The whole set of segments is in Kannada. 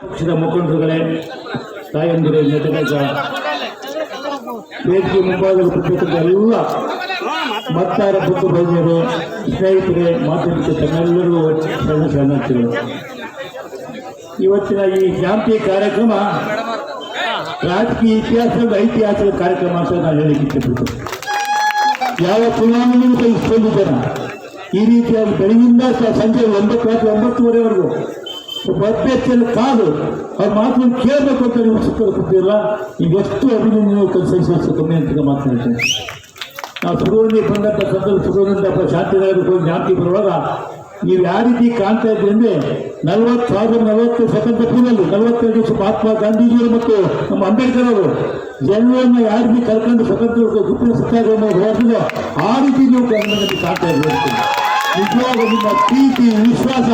ಪಕ್ಷದ ಮುಖಂಡರುಗಳೇ, ತಾಯಂದಿರೇ, ನಟನೆಗ ವೇದಿಕೆ ಮುಂಭಾಗದಲ್ಲಿ ಕೂತಿರುವ ಎಲ್ಲ ಮತದಾರ ಬಂಧು ಬಂಧುಗಳು, ಸ್ನೇಹಿತರೆ, ಮಾಧ್ಯಮಕ್ಕೆ ತಮ್ಮೆಲ್ಲರೂ ಶರಣಾರ್ಥಿಗಳು. ಇವತ್ತಿನ ಈ ಶಾಂತಿ ಕಾರ್ಯಕ್ರಮ ರಾಜಕೀಯ ಇತಿಹಾಸದ ಐತಿಹಾಸಿಕ ಕಾರ್ಯಕ್ರಮ ಅಂತ ನಾನು ಹೇಳಲಿಕ್ಕೆ ಇಷ್ಟಪಡ್ತೇನೆ. ಯಾವ ಚುನಾವಣೆಗೂ ಇಷ್ಟೊಂದು ಜನ ಈ ರೀತಿಯಾಗಿ ಬೆಳಗಿಂದ ಸಂಜೆ 9:00-9:30ವರೆಗೂ ಒಬ್ಬ ಅಭ್ಯರ್ಥಿಯನ್ನು ಕಾದು ಅವ್ರ ಮಾತನ್ನು ಕೇಳಬೇಕು ಅಂತ ನೀವು ಸುತ್ತ ಕೂತಿಲ್ಲ. ನೀವೆಷ್ಟು ಅಭಿನಂದನೆ ಕನ್ಸಲ್ಸ್ ಕಮ್ಮಿ ಅಂತ ಮಾತನಾಡ್ತೇನೆ. ನಾವು ಸುಡುವಲ್ಲಿ ಬಂದಂಥ ಸಂದರ್ಭ ಸುಡುವಂಥ ಶಾಂತಿನಗರಕ್ಕೆ ಹೋಗಿ ಶಾಂತಿ ಬರುವಾಗ ನೀವು ಯಾವ ರೀತಿ ಕಾಣ್ತಾ ಇದ್ರಿ ಅಂದರೆ 40 ಸ್ವತಂತ್ರ ಪೂರ್ವದಲ್ಲಿ 42 ವರ್ಷ ಮಹಾತ್ಮ ಗಾಂಧೀಜಿಯವರು ಮತ್ತು ನಮ್ಮ ಅಂಬೇಡ್ಕರ್ ಅವರು ಜನರನ್ನು ಯಾವ ರೀತಿ ಕರ್ಕೊಂಡು ಸ್ವತಂತ್ರ ಗುಪ್ಪಿನ ಸತ್ಯಾಗ್ರಹ ಹೋಗಿದ್ರು ಆ ರೀತಿ ನೀವು ಕಾಣ್ತಾ ಇದ್ದೀವಿ. ನಿಜವಾಗ ನಿಮ್ಮ ಪ್ರೀತಿ ವಿಶ್ವಾಸ,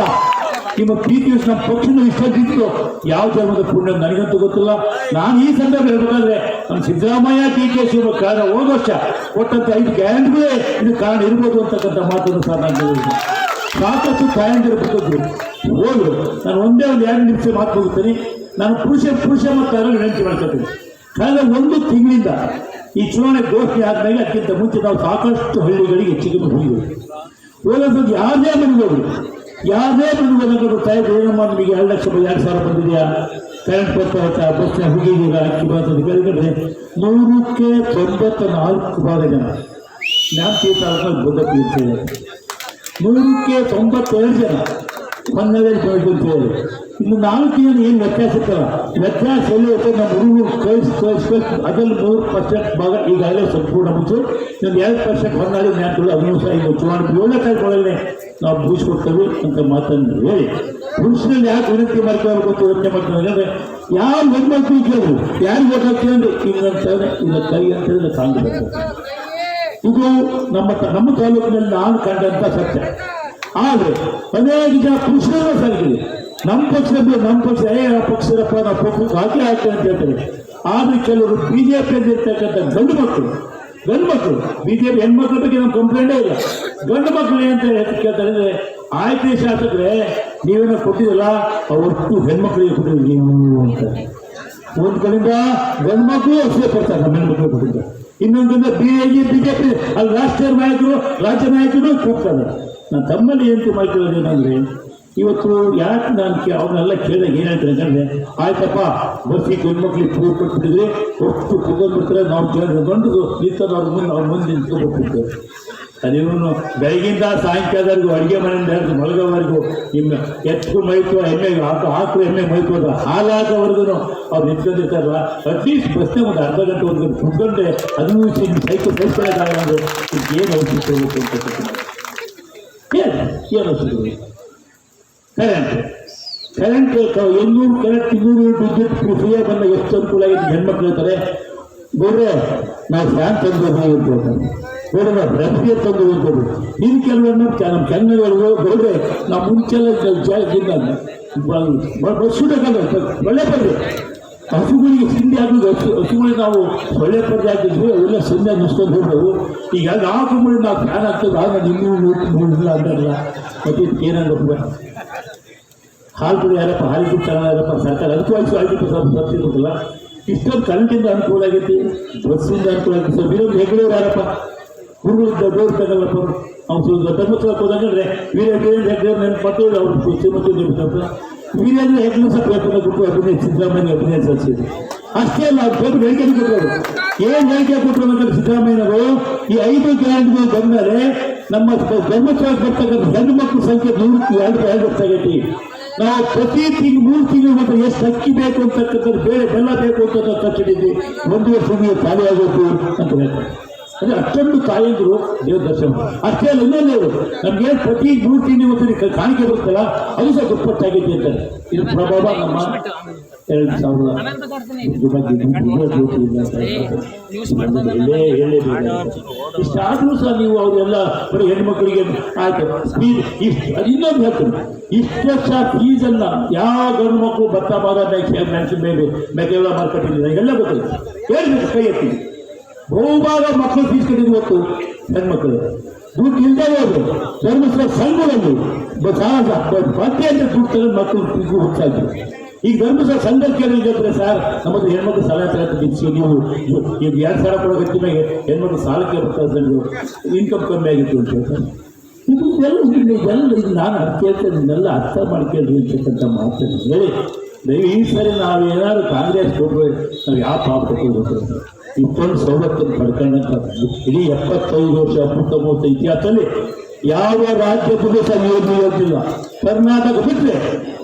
ನಿಮ್ಮ ಪ್ರೀತಿ ನಮ್ಮ ಪಕ್ಷದ ಇಷ್ಟದಿತ್ತು ಯಾವ ಜನ್ಮದ ಪುಣ್ಯ ನನಗಂತೂ ಗೊತ್ತಿಲ್ಲ. ನಾನು ಈ ಸಂದರ್ಭ ಹೇಳ್ಬೇಕಾದ್ರೆ ನಮ್ಮ ಸಿದ್ದರಾಮಯ್ಯ DK ಶಿವಕುಮಾರ್ ಕಾರಣ ಹೋದ ವರ್ಷ ಕೊಟ್ಟಂತ 5 ಗ್ಯಾರಂಟಿಗಳೇ ಇದು ಕಾರಣ ಇರ್ಬೋದು ಅಂತಕ್ಕಂಥ ಮಾತನ್ನು ಸಹ ನಾನು ಹೇಳಿದ್ದೀನಿ. ಸಾಕಷ್ಟು ತಾಯಂದಿರು ಬಿಟ್ಟಿದ್ರು ಹೋದ್ರು. ನಾನು ಒಂದೇ 2 ನಿಮಿಷ ಮಾತು ಹೋಗ್ತೀನಿ. ನಾನು ಪುರುಷ ಮತದಾರರು ವಿನಂತಿ ಮಾಡ್ಕೊತೀನಿ. ಕಳೆದ 1 ತಿಂಗಳಿಂದ ಈ ಚುನಾವಣೆ ಘೋಷಣೆ ಆದ್ಮೇಲೆ ಅದಕ್ಕಿಂತ ಮುಂಚೆ ನಾವು ಸಾಕಷ್ಟು ಹಳ್ಳಿಗಳಿಗೆ ಹೆಚ್ಚಿಗೆ ಹೋಗಿದ್ವಿ. ಹೋಗೋದು ಯಾವುದೇ ಮನೆಗೆ ಹೋಗಿ ಗೊತ್ತಾಯ್ತು, ಏನಮ್ಮ ನಿಮಗೆ 2 ಲಕ್ಷ 2,000 ಬಂದಿದೆಯಾ, ಕರೆಂಟ್ ಬರ್ತಾ ಹೋಗ್ತಾ ಬಸ್ನ ಹೋಗಿದ್ದೀರಾ, ಅಕ್ಕಿ ಬರ್ತದೆ ಕೇಳಿದ್ರೆ 100ಕ್ಕೆ 94 ಭಾಗ ಜನ ಜ್ಞಾಪಿ ತಾಲೂಕಲ್ಲಿ ಬುದ್ಧಕ್ಕೆ ಇರ್ತಾರೆ. 100ಕ್ಕೆ 92 ಜನ ಹೊನ್ನದಲ್ಲಿ ಬೆಳೆದು ಅಂತ ಹೇಳಿ. ಇನ್ನು 4 ಜನ ಏನು ವ್ಯತ್ಯಾಸ ಇರ್ತಲ್ಲ, ವ್ಯತ್ಯಾಸ ಎಲ್ಲಿ ಇರ್ತದೆ. ನಮ್ಮ ಹುಡುಗರು ಕಳಿಸ್ಬೇಕು. ಅದರಲ್ಲಿ 100% ಭಾಗ ಈಗಾಗಲೇ ಸಂಪೂರ್ಣ ಮುಚ್ಚು. ಇನ್ನೊಂದು 2% ಹೊನ್ನಾಳಿ ಜ್ಞಾಪಗಳು ಅದನ್ನು ಸಹ ಈಗ ಚುನಾವಣೆ 7ನೇ ತಾರೀಕು ನಾವು ಮುಗಿಸ್ಕೊಡ್ತೇವೆ ಅಂತ ಮಾತನ್ನು ಹೇಳಿ ಪುರುಷರಲ್ಲಿ ಯಾಕೆ ವಿನಂತಿ ಮಾಡ್ಕೋಬೇಕು ಅಂತ ಯೋಚನೆ ಮಾಡ್ತಾರೆ ಅಂದರೆ ಯಾವ ಹೆಣ್ಮಕ್ಳು ಕೇಳಿದ್ರು ಯಾರಿಗೆ ಗೊತ್ತಾಗ್ತದೆ ಅಂದರೆ ಹಿಂಗಂತಂದ್ರೆ ಇಲ್ಲ ಕೈ ಅಂತ ಹೇಳಿದ್ರೆ ಕಾಣಬೇಕು. ಇದು ನಮ್ಮ ತಾಲೂಕಿನಲ್ಲಿ ನಾನು ಕಂಡಂಥ ಸತ್ಯ. ಆದರೆ ಅನೇಕ ಜನ ಪುರುಷರನ್ನ ಸಾಗಿದೆ ನಮ್ಮ ಪಕ್ಷ ಪಕ್ಷದಪ್ಪ ನಾವು ಪಕ್ಷಕ್ಕೆ ಹಾಕಿ ಅಂತ ಹೇಳ್ತಾರೆ. ಆದರೆ ಕೆಲವರು BJಪಿಯಲ್ಲಿ ಇರ್ತಕ್ಕಂಥ ಗಂಡು ಮಕ್ಕಳು BJಪಿ ಹೆಣ್ಮಕ್ಳ ಬಗ್ಗೆ ನಮ್ಮ ಕಂಪ್ಲೇಂಟೇ ಇಲ್ಲ. ಗಂಡು ಮಕ್ಕಳು ಏನಂತ ಕೇಳ್ತಾರೆ ಅಂದರೆ, ಆಯ್ಕೆ ಶಾಸಕರೇ ನೀವೇನೋ ಕೊಟ್ಟಿರಲ್ಲ ಅವತ್ತು ಹೆಣ್ಮಕ್ಳಿಗೆ ಕೊಟ್ಟಿದ್ರು ನೀವು ಅಂತ. ಒಂದು ಕಡೆಯಿಂದ ಗಂಡು ಮಕ್ಕಳು ಅಷ್ಟೇ ಕೊಡ್ತಾರೆ, ನಮ್ಮ ಹೆಣ್ಮಕ್ಳು ಕೊಟ್ಟಿದ್ದಾರೆ. ಇನ್ನೊಂದರಿಂದ BJಪಿ ಅಲ್ಲಿ ರಾಷ್ಟ್ರೀಯ ನಾಯಕರು ರಾಜ್ಯ ನಾಯಕರು ಕೂಗ್ತಾರೆ. ನಾನು ತಮ್ಮಲ್ಲಿ ಏನು ಮಾಡ್ಕೊಳ್ಳೋದೇನಂದರೆ, ಇವತ್ತು ಯಾಕೆ ನಾನು ಅವ್ರನ್ನೆಲ್ಲ ಕೇಳಿದಾಗ ಏನು ಹೇಳ್ತಾರೆ ಅಂತಂದರೆ, ಆಯ್ತಪ್ಪ ಬಸ್ಸಿಗೆ ಗಂಡು ಮಕ್ಳಿಗೆ ಪೂರ್ ಕೊಟ್ಬಿಟ್ಟಿದ್ರಿ ಒಟ್ಟು ಕುಗೊಂಡ್ಬಿಡ್ತಾರೆ, ನಾವು ಕೇಳಿದ್ರೆ ಗಂಡು ನಿಂತದ್ದು ಅವ್ರ ಮುಂದೆ ನಿಂತ್ಕೊಬಿಟ್ಟಿರ್ತಾರೆ. ಅದೇನು ಬೆಳಗಿಂದ ಸಾಯಂಕಾಲದವರೆಗೂ ಅಡುಗೆ ಮನೆಯಿಂದ ಹಿಡಿದು ಮಲಗೋವರೆಗೂ ನಿಮ್ಮ ಎತ್ತು ಮೈತು ಎಮ್ಮೆಗೆ ಹಾಕು ಎಮ್ಮೆ ಮೈಕೋದು ಹಾಲಾಗೋವರೆಗೂ ಅವ್ರು ನಿಂತ್ಕೊಂಡಿರ್ತಾರಲ್ಲ. ಅಟ್ಲೀಸ್ಟ್ ಬಸ್ನೇ ಒಂದು ಅರ್ಧ ಗಂಟೆ 1 ಗಂಟೆ ಕುತ್ಕೊಂಡೆ ಅದನ್ನು ಸೈಕಲ್ ಏನು ಔಷಧಿ ಹೋಗ್ಬೇಕು ಅಂತ ಏನು ಔಷಧಿ ಕರೆಂಟ್ 200 ಕರೆಂಟ್ 200 ವಿದ್ಯುತ್ ಫ್ರೀಯಾಗಿ ಬಂದ ಎಷ್ಟು ಅನುಕೂಲ ಆಗಿದೆ. ಹೆಣ್ಮಕ್ಳು ಹೇಳ್ತಾರೆ, ಗೋಡ್ರೆ ನಾವು ಫ್ಯಾನ್ ತಂದು ಹೋಗ್ತಾರೆ, ಗೋಡ್ರೆ ನಾವು ರಸ್ತೆ ತಂದು ಹೋಗ್ಬೋದು. ಇನ್ನು ಕೆಲವರು ನಮ್ಮ ಕೆಂಗಗಳು ಗೋಡ್ರೆ ನಾವು ಮುಂಚೆಲ್ಲ ಬಸ್ಸು ಬೇಕಂದ್ರೆ ಒಳ್ಳೆ ಪರ್ದೆ ಹಸುಗಳಿಗೆ ಸಿಂಧಿ ಆಗಿದ್ದು ಹಸುಗಳಿಗೆ ನಾವು ಒಳ್ಳೆ ಪರ್ದೆ ಹಾಕಿದ್ವಿ, ಅವೆಲ್ಲ ಸಿಂಧಿ ಮುಸ್ಕೊಂಡು ಹೋಗ್ಬೋದು. ಈಗ 4 ತಿಂಗಳು ನಾವು ಫ್ಯಾನ್ ಹಾಕ್ತೇವೆ, ಆಗ ಇನ್ನೂ ಅಂತಾರಲ್ಲ. ಮತ್ತೆ ಏನಂದ್ರೆ ಹಾಲು ಕೂಡ ಯಾರಪ್ಪ ಹಾಲಿಗೆ ಚೆನ್ನಾಗಪ್ಪ ಸರ್ಕಾರ ಅದಕ್ಕೂ ಆಯ್ತು ಸಬ್ಸಿಡಿ ಕೊಟ್ಟಿಲ್ಲ. ಇಷ್ಟೊಂದು ಕರೆಂಟಿಂದ ಅನುಕೂಲ ಆಗೈತಿ, ಬಸ್ಸಿಂದ ಅನುಕೂಲ ಆಗೈತಿ. ಸ್ವಲ್ಪ ಇನ್ನೊಂದು ಹೆಗ್ಗಳವ್ರು ಯಾರಪ್ಪ ಹುಡುಗರಿದ್ದ ಗೋರ್ ತಗೊಳ್ಳಪ್ಪ ಅವ್ರು ಧರ್ಮಸ್ಥಳಕ್ಕೆ ಹೋದಂದ್ರೆ ವೀರೇಂದ್ರ ಹೆಗ್ಗಳವ್ರು ನೆನಪಟ್ಟು ಅವ್ರು ಶ್ರೀಮತಿ ನೆನಪು ವೀರೇಂದ್ರ ಹೆಗ್ಗಳು ಸ್ವಲ್ಪ ವ್ಯಾಪಾರ ಕೊಟ್ಟು ಅಭಿನಯ ಸಿದ್ದರಾಮಯ್ಯ ಅಭಿನಯ ಸಲ್ಲಿಸಿದ್ರು. ಅಷ್ಟೇ ಅಲ್ಲ, ಅವ್ರು ದೊಡ್ಡ ಹೇಳಿಕೆ ಕೊಟ್ಟರು. ಏನು ಹೇಳಿಕೆ ಕೊಟ್ಟರು ಅಂದರೆ ಸಿದ್ದರಾಮಯ್ಯನವರು ಈ 5 ಗ್ಯಾರಂಟಿಗಳು ಬಂದಮೇಲೆ ನಮ್ಮ ಧರ್ಮಸ್ಥಳಕ್ಕೆ ಬರ್ತಕ್ಕಂಥ ಗಂಡು ಮಕ್ಕಳ ಸಂಖ್ಯೆ 102 ಹೆಚ್ಚಾಗೈತಿ. ನಾವು ಪ್ರತಿ 3 ತಿಂಗಳು ಮಾತ್ರ ಎಷ್ಟು ಅಕ್ಕಿ ಬೇಕು ಅಂತಕ್ಕಂಥದ್ದು, ಬೇರೆ ಬೆಲ್ಲ ಬೇಕು ಅಂತ ಕಚ್ಚಿಟ್ಟಿದ್ವಿ. 1 ವರ್ಷ ಖಾಲಿ ಆಗೋದು ಅಂತ ಹೇಳ್ತಾರೆ. ಅಂದರೆ ಅಷ್ಟೊಂದು ತಾಯಂದರು ದೇವ್ರ ದರ್ಶನ. ಅಷ್ಟೇ ಅಲ್ಲ, ಇನ್ನೊಂದು ನಮ್ಗೆ ಪ್ರತಿ 3 ತಿಂಗಳು ಕಾಣಿಕೆ ಬರುತ್ತಲ್ಲ ಅದು ಸಹ ದುಪ್ಪಟ್ಟಾಗೈತಿ ಅಂತಾರೆ. ಇದು ಪ್ರಭಾವ ನಮ್ಮ 2000 ಇಷ್ಟಾದ್ರೂ ಸಹ ನೀವು ಅವರೆಲ್ಲ ಬರೀ ಹೆಣ್ಮಕ್ಳಿಗೆ ಆಯ್ತು ಇನ್ನೊಂದು ಹೇಳ್ತೀನಿ, ಇಷ್ಟು ವರ್ಷ ಫೀಸನ್ನ ಯಾವ ಗಂಡು ಮಕ್ಕಳು ಭತ್ತ ಭಾಗ ಮೆಣಸಿನ ಮೇಲೆ ಮೆಕ್ಕೆಲ್ಲ ಮಾರ್ಕೆಟಿಂದ ಎಲ್ಲ ಗೊತ್ತಾಯ್ತು. ಹೇಳ್ಬೇಕು ಕೈ ಎತ್ತಿ ಬಹುಭಾಗ ಮಕ್ಕಳು ಫೀಸ್ ಕಟ್ಟಿದ್ರು ಇವತ್ತು ಹೆಣ್ಮಕ್ಳು ದುಡ್ಡು ಇಲ್ಲದೆ ಹೋದ್ರು ಧರ್ಮಸ್ಥಳ ಸಂಘಗಳಲ್ಲಿ ಪತ್ತೆ ಅಂತ ದುಡ್ಡು ತಗೊಂಡು ಮಕ್ಕಳು ಫೀಸ್ಗೂ ಹೋಗ್ತಾ ಇದ್ರು. ಈಗ ಧರ್ಮಸ್ಥಳ ಸಂಘಕ್ಕೆ ಹೇಳಿದ್ರೆ ಸರ್ ನಮ್ಮದು ಹೆಣ್ಮಕ್ಳು ಸಾಲ ತಗೊಳ್ತೀವಿ ನೀವು ಈಗ 2,000 ಕೊಡೋ ಗಟ್ಟಿ ಮೇಲೆ ಹೆಣ್ಮಕ್ಳು ಸಾಲಕ್ಕೆ ಬರ್ತಾರೆ ಇನ್ಕಮ್ ಕಮ್ಮಿ ಆಗಿತ್ತು ಅಂತ ಹೇಳ್ತಾರೆ. ಇದೆಲ್ಲ ನಾನು ಕೇಳ್ತೇನೆ, ಇದನ್ನೆಲ್ಲ ಅರ್ಥ ಮಾಡ್ಕೇಳ್ರಿ ಅಂತಕ್ಕಂಥ ಮಾತನ್ನು ಹೇಳಿ ಈ ಸರಿ ನಾವು ಏನಾದ್ರು ಕಾಂಗ್ರೆಸ್ ಕೊಟ್ಟರೆ ನಾವು ಯಾವ ಪಾಪ ಕೊಟ್ಟಿರ್ಬೇಕು. ಇಷ್ಟೊಂದು ಸವಲತ್ತನ್ನು ಪಡ್ಕೊಂಡಂತ ಇಡೀ 75 ವರ್ಷ ಅಮೃತ ಇತಿಹಾಸದಲ್ಲಿ ಯಾವ ರಾಜ್ಯದಲ್ಲೂ ಸಹ ಯೋಜಿಲ್ಲ. ಕರ್ನಾಟಕ ಬಿಟ್ಟರೆ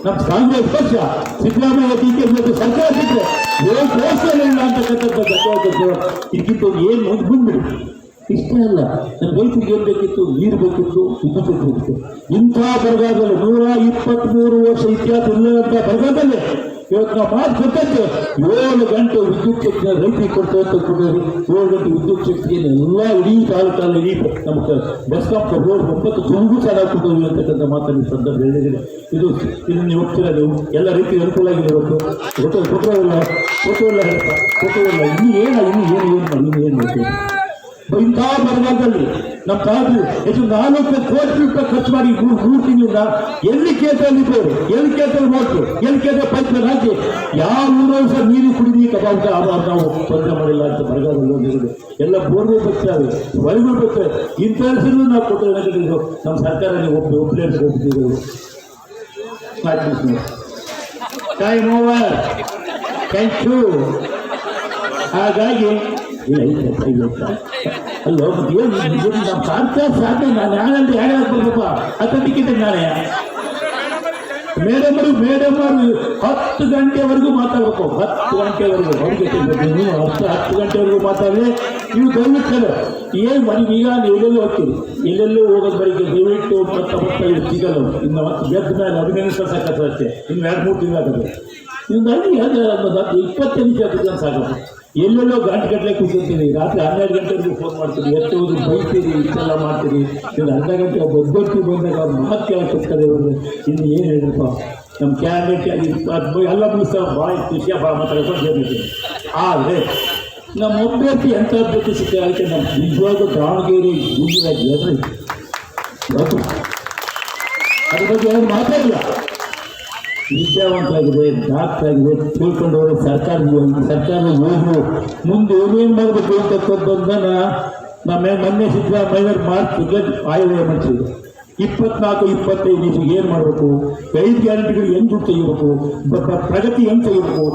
ನಮ್ಮ ಕಾಂಗ್ರೆಸ್ ಪಕ್ಷ ಸಿದ್ದರಾಮಯ್ಯ ಟೀಕೆ ಮತ್ತು ಸರ್ಕಾರ ಬಿಟ್ಟರೆ ಇಲ್ಲ ಅಂತಕ್ಕಂಥದ್ದು ಇದಕ್ಕಿಂತ ಏನು ಮುಂದ್ಬಿಡಿ. ಇಷ್ಟೇ ಅಲ್ಲ, ನನ್ನ ರೈತರಿಗೆ ಏನು ಬೇಕಿತ್ತು? ನೀರು ಬೇಕಿತ್ತು, ವಿದ್ಯುತ್ ಬೇಕಿತ್ತು. ಇಂಥ ಬರಗಾಲದಲ್ಲಿ 123 ವರ್ಷ ಇತಿಹಾಸ ಇಲ್ಲದಂಥ ಬರಗಾಲದಲ್ಲಿ ಇವತ್ತು ನಾವು ಮಾತು ಕೊಟ್ಟಂತೆ 7 ಗಂಟೆ ವಿದ್ಯುತ್ ಶಕ್ತಿನ ರೈತರಿಗೆ ಕೊಡ್ತೇವೆ ಅಂತ ಕೊಟ್ಟರು. 7 ಗಂಟೆ ವಿದ್ಯುತ್ ಶಕ್ತಿಯನ್ನು ಎಲ್ಲ ಇಡೀ ತಾಲೂಕಲ್ಲಿ ಇಡೀ ನಮ್ಮ ಬೆಸ್ಕಾಂ 9 ತುಂಬಿಗೂ ಚೆನ್ನಾಗಿ ಕೊಟ್ಟವಿ ಅಂತಕ್ಕಂಥ ಮಾತನ್ನು ಸಂದರ್ಭ ಹೇಳಿದರೆ ಇದನ್ನು ನೀವು ಹೋಗ್ತೀರ. ನೀವು ಎಲ್ಲ ರೀತಿಯ ಅನುಕೂಲ ಆಗಿದೆ. ಇವತ್ತು ಕೊಟ್ಟವಿಲ್ಲ ಇನ್ನು ಏನು ಬೇಕು? ಇಂಥ ಬರಗಾಲದಲ್ಲಿ ನಮ್ಮ ತಾಯಿ ಹೆಚ್ಚು 4 ಕೋಟಿ ರೂಪಾಯಿ ಖರ್ಚು ಮಾಡಿ 3 ತಿಂಗಳಿಂದ ಎಲ್ಲಿ ಕೇಂದ್ರಲ್ಲಿದ್ದವರು, ಎಲ್ಲಿ ಕೇಂದ್ರ ನೋಟು, ಎಲ್ಲಿ ಕೇಂದ್ರ ಪೈಪ್ ಹಾಕಿ ಯಾವ ಊರಲ್ಲೂ ಸಹ ನೀರು ಕುಡಿದು ಕಬಾಬ್ ನಾವು ತೊಂದರೆ ಮಾಡಿಲ್ಲ ಅಂತ ಬರಗಾಲದಲ್ಲಿ ಎಲ್ಲ ಬೋರ್ಗಳು ಬರ್ತಾರೆ, ಹೊಳೆಗಳು ಬರ್ತಾರೆ. ಇಂಥ ನಾವು ಕೊಟ್ಟರೆ ನಮ್ಮ ಸರ್ಕಾರ ನೀವು ಒಪ್ಪಲಿ ಅಂತ ಹೋಗ್ತಿದ್ದೀವಿ. Time over. Thank you. ಹಾಗಾಗಿ ಅಲ್ಲೋ ನಮ್ಮ ಸಾಧ್ಯ ನಾನು ಯಾರಂತ ಹೇಗೆ ಬರ್ಬೇಕಪ್ಪ ಅಥವಾ ಟಿಕೆಟ್ ನಾಳೆ ಮೇಡಮ್ ಅವರು 10 ಗಂಟೆವರೆಗೂ ಮಾತಾಡ್ಬೇಕು. 10 ಗಂಟೆವರೆಗೂ ಅವ್ರಿಗೆ 10 ಗಂಟೆವರೆಗೂ ಮಾತಾಡಿದ್ರೆ ನೀವು ದಯವಿಟ್ಟು ಏನು ಮನೆಗೆ ಈಗ ನೀವು ಎಲ್ಲೆಲ್ಲೂ ಹೋಗ್ತೀರಿ, ಎಲ್ಲೆಲ್ಲೂ ಹೋಗೋದು ಬರೀಗೆ ದಯವಿಟ್ಟು ಮತ್ತೆ ಸಿಗಲ್ಲ. ಇನ್ನು ಮತ್ತೆ ಗೆದ್ದ ಮೇಲೆ ಅಭಿನಂದಿಸೋಕೆ ಅಷ್ಟೇ. ಇನ್ನು 2-3 ತಿಂಗಳಾಗತ್ತೆ. ಇನ್ನು ಅದು 20 ನಿಮಿಷ ಆಗ್ತದೆ ಸಾಕಪ್ಪ. ಎಲ್ಲೆಲ್ಲೋ ಗಂಟೆ ಕೂತಿರ್ತೀರಿ, ರಾತ್ರಿ 12 ಗಂಟೆವರೆಗೂ ಫೋನ್ ಮಾಡ್ತೀರಿ, ಎತ್ತೋದು ಬೈತೀರಿ, ಇಷ್ಟೆಲ್ಲ ಮಾಡ್ತೀರಿ. ಇನ್ನು ಅರ್ಧ ಗಂಟೆ ಒಬ್ಬೊಬ್ಬರು ಬಂದಾಗ ಅವ್ರು ಮಾತು ಕೇಳಕ್ಕಿರ್ತಾರೆ. ಇವರು ಇನ್ನು ಏನು ಹೇಳಿರಪ್ಪ ನಮ್ಮ ಕ್ಯಾಂಡಿಡೇಟ್ ಎಲ್ಲ ಮುಗಿಸ್ತಾರೆ, ಭಾಳ ವಿಷಯ ಭಾಳ ಮಾತಾಡ್ಕೊಂಡು ಹೇಳಿದ್ದೀವಿ. ಆದರೆ ನಮ್ಮ ಅಭ್ಯರ್ಥಿ ಎಂಥ ಅಭ್ಯರ್ಥಿ ಸಿಕ್ಕ ಅದಕ್ಕೆ ನಮ್ಮ ನಿಜವಾದ ದಾವಣಗೆರೆ ಗುಂಡಿರಾಗಿ ಅದ್ರ ಬಗ್ಗೆ ಅವ್ರು ಮಾತಾಡಿಲ್ಲ. ವಿದ್ಯಾವಂತರಾಗಿದೆ, ಡಾಕ್ಟರ್ ಆಗಿದೆ, ತಿಳ್ಕೊಂಡವರು ಸರ್ಕಾರದ ಯೋಜನೆ ಮುಂದೆ ಏನೇನು ಮಾಡಬೇಕು ಅಂತಕ್ಕಂಥದ್ದನ್ನು ನಮ್ಮ ಮೊನ್ನೆ ಸಿದ್ದರಾಮಯ್ಯ ಮಾರ್ಚ್ಗೆ ಆಯವ್ಯಯ ಮಾಡಿಸಿದ್ರು. 24-25 ಏನು ಮಾಡಬೇಕು, 5 ಗ್ಯಾರಂಟಿಗಳು ಹೆಂಗೆ ದುಡ್ಡು ತೆಗಿಬೇಕು, ಪ್ರಗತಿ ಹೆಂಗೆ ತೆಗಿಬೇಕು,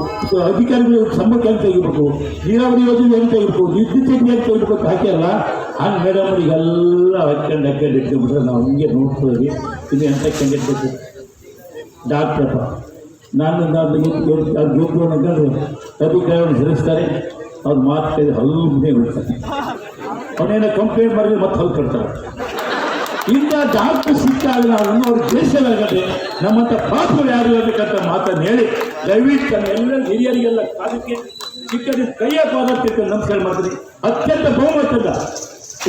ಅಧಿಕಾರಿಗಳು ಸಂಬಳ ಹೆಂಗೆ ತೆಗಿಬೇಕು, ನೀರಾವರಿ ಯೋಜನೆ ಹೆಂಗೆ ತೆಗಿಬೇಕು, ವಿದ್ಯುತ್ ಶಕ್ತಿ ಹೆಂಗೆ ತೆಗಿಬೇಕು ಅಂತ ಹಾಕಿಲ್ಲ. ಹಂಗೆ ಮೇಡಮ್ ಅವರಿಗೆಲ್ಲ ಹಾಕ್ಕೊಂಡು ಇಟ್ಕೊಂಡ್ಬಿಟ್ರೆ ನಾವು ಹಿಂಗೆ ನೋಡ್ತೀವಿ. ಇದು ಎಂಥ ಕ್ಯಾಂಡಿಡೇಟ್ ಡಾಕ್ಟ್ರಪ್ಪ ನಾನು ಗೆದ್ದು ಅಂತಂದರೆ ಅಧಿಕಾರಿಗಳನ್ನು ಹೆದರಿಸ್ತಾರೆ. ಅವ್ರು ಮಾತು ಹಲ್ಲು ಮುಂದೆ ಬಿಡ್ತಾರೆ. ಅವನೇನೋ ಕಂಪ್ಲೇಂಟ್ ಮಾಡಿದ್ರೆ ಮತ್ತೆ ಹಲ್ಲು ಕಟ್ತಾರೆ. ಇಂಥ ಡಾಕ್ಟರ್ ಸಿಕ್ಕಾಗ ನಾವು ಅವ್ರ ದೇಶವಾಗದೆ ನಮ್ಮಂಥ ಪಾಪಗಳು ಯಾರು ಇರಬೇಕಂತ ಮಾತನ್ನು ಹೇಳಿ ದಯವಿಟ್ಟು ಎಲ್ಲ ಹಿರಿಯರಿಗೆಲ್ಲ ಕಾಲಕ್ಕೆ ಚಿಕ್ಕದ ಕೈಯ ಪಾದಕ್ಕೆ ನಮಸ್ಕಾರ ಮಾಡ್ತೀನಿ. ಅತ್ಯಂತ ಬಹುಮತದ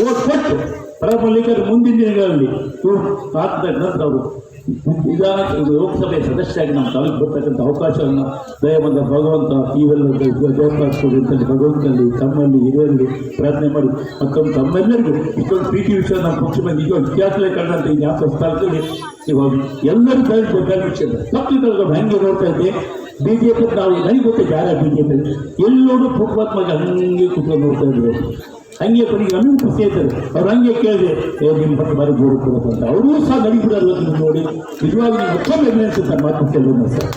ಓಟ್ ಕೊಟ್ಟು ಪ್ರಬಲಿಕರು ಮುಂದಿನ ದಿನಗಳಲ್ಲಿ ಆಗ್ತದೆ ನಂತರ ಅವರು ಲೋಕಸಭೆ ಸದಸ್ಯರಾಗಿ ನಮ್ಮ ತಾಲೂಕು ಬರ್ತಕ್ಕಂಥ ಅವಕಾಶವನ್ನು ದಯಬಂದ ಭಗವಂತ ಇವೆಲ್ಲ ಜಯಪಾಡಿಸಿಕೊಳ್ಳಿ ಭಗವಂತನಲ್ಲಿ ತಮ್ಮಲ್ಲಿ ಹಿರಿಯರಲ್ಲಿ ಪ್ರಾರ್ಥನೆ ಮಾಡಿ ಮತ್ತೊಂದು ತಮ್ಮೆಲ್ಲರಿಗೂ ಇಷ್ಟೊಂದು ಪ್ರೀತಿ ವಿಷಯ ನಮ್ಮ ಪಕ್ಷ ಬಂದು ಈಗ ಇತಿಹಾಸಲೇ ಕಂಡಂಥ ಈ ಜ್ಞಾಪಕ ಸ್ಥಳದಲ್ಲಿ ಇವಾಗ ಎಲ್ಲರೂ ಕ್ಷೇತ್ರ ತಪ್ಪು ಹಂಗೆ ನೋಡ್ತಾ ಇದ್ದೆ. BJP ನಾವು ನನಗೆ ಗೊತ್ತಿದೆ ಯಾರ BJP ಎಲ್ಲೋಡು ಫುಟ್ಪಾತ್ಮಾಗ ಹಂಗೆ ಕುತ್ಕೊಂಡು ನೋಡ್ತಾ ಇದ್ರು. ಹಂಗೆ ಕೊನೆಗೆ ನಮಗೂ ಖುಷಿ ಆಯ್ತಾರೆ. ಅವ್ರು ಹಂಗೆ ಕೇಳಿದೆ ನಿಮ್ಮ ಪಟ್ಟು ಬಾರಿ ಗೋಡು ಕೊಡೋದು ಅಂತ. ಅವರೂ ಸಹ ನಡಿಬಿಡೋದು ನೋಡಿ ನಿಜವಾಗಿ ಮತ್ತೊಮ್ಮೆ ಅಭಿನಯಿಸುತ್ತಾರೆ ಮಾತು ಸರ್.